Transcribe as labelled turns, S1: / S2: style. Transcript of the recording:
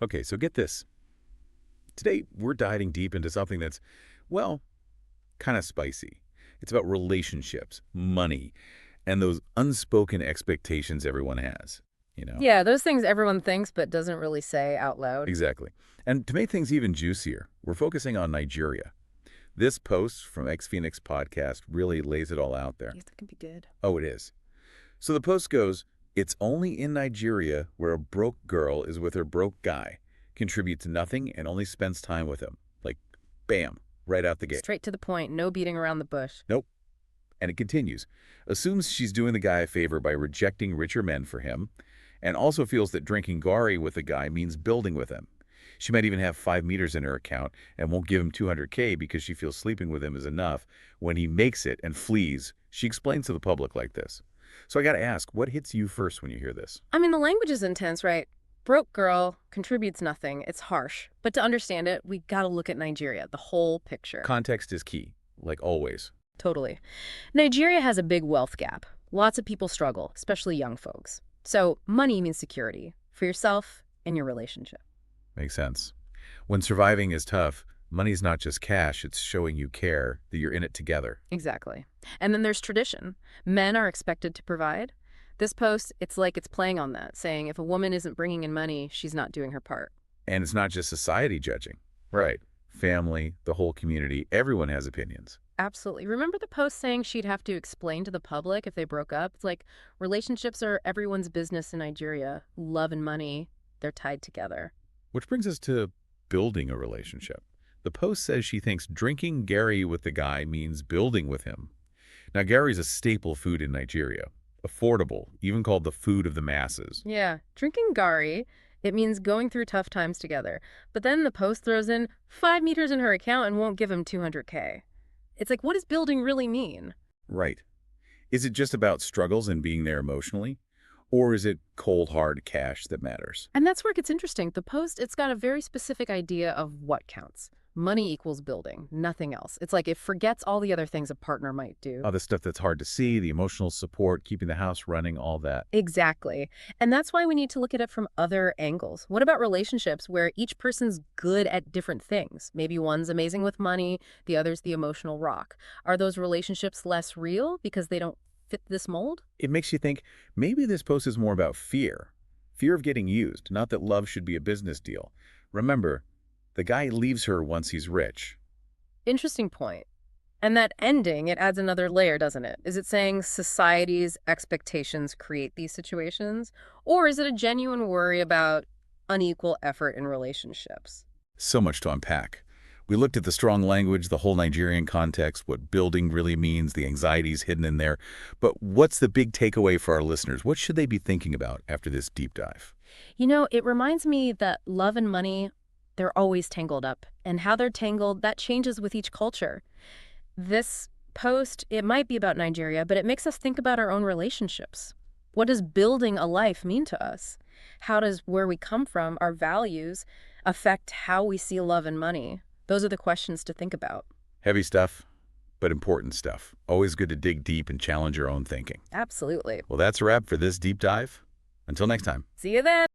S1: Okay, so get this. Today, we're diving deep into something that's, well, kind of spicy. It's about relationships, money, and those unspoken expectations everyone has, you know?
S2: Yeah, those things everyone thinks but doesn't really say out loud.
S1: Exactly. And to make things even juicier, we're focusing on Nigeria. This post from X Phoenix Podcast really lays it all out there.
S2: Yeah, that can be good.
S1: Oh, it is. So the post goes, it's only in Nigeria where a broke girl is with her broke guy, contributes nothing, and only spends time with him. Like, bam, right out the gate.
S2: Straight to the point, no beating around the bush.
S1: Nope. And it continues. Assumes she's doing the guy a favor by rejecting richer men for him, and also feels that drinking Gari with the guy means building with him. She might even have 5 meters in her account and won't give him 200K because she feels sleeping with him is enough. When he makes it and flees, she explains to the public like this. So I got to ask, what hits you first when you hear this?
S2: I mean, the language is intense, right? Broke girl, contributes nothing. It's harsh. But to understand it, we gotta look at Nigeria, the whole picture.
S1: Context is key, like always.
S2: Totally. Nigeria has a big wealth gap. Lots of people struggle, especially young folks. So money means security for yourself and your relationship.
S1: Makes sense. When surviving is tough, money's not just cash, it's showing you care, that you're in it together.
S2: Exactly. And then there's tradition. Men are expected to provide. This post, it's like it's playing on that, saying if a woman isn't bringing in money, she's not doing her part.
S1: And it's not just society judging. Right. Family, the whole community, everyone has opinions.
S2: Absolutely. Remember the post saying she'd have to explain to the public if they broke up? It's like relationships are everyone's business in Nigeria. Love and money, they're tied together.
S1: Which brings us to building a relationship. The post says she thinks drinking Gary with the guy means building with him. Now, Gary's a staple food in Nigeria. Affordable, even called the food of the masses.
S2: Yeah, drinking Gari, it means going through tough times together. But then the post throws in 5 meters in her account and won't give him 200K. It's like, what does building really mean?
S1: Right. Is it just about struggles and being there emotionally? Or is it cold, hard cash that matters?
S2: And that's where it gets interesting. The post, it's got a very specific idea of what counts. Money equals building, nothing else. It's like it forgets all the other things a partner might do.
S1: All the stuff that's hard to see, the emotional support, keeping the house running, all that.
S2: Exactly. And that's why we need to look at it from other angles. What about relationships where each person's good at different things? Maybe one's amazing with money, the other's the emotional rock. Are those relationships less real because they don't fit this mold?
S1: It makes you think maybe this post is more about fear. Fear of getting used, not that love should be a business deal. Remember, the guy leaves her once he's rich.
S2: Interesting point. And that ending, it adds another layer, doesn't it? Is it saying society's expectations create these situations? Or is it a genuine worry about unequal effort in relationships?
S1: So much to unpack. We looked at the strong language, the whole Nigerian context, what building really means, the anxieties hidden in there. But what's the big takeaway for our listeners? What should they be thinking about after this deep dive?
S2: You know, it reminds me that love and money, they're always tangled up. And how they're tangled, that changes with each culture. This post, it might be about Nigeria, but it makes us think about our own relationships. What does building a life mean to us? How does where we come from, our values, affect how we see love and money? Those are the questions to think about.
S1: Heavy stuff, but important stuff. Always good to dig deep and challenge your own thinking.
S2: Absolutely.
S1: Well, that's a wrap for this deep dive. Until next time.
S2: See you then.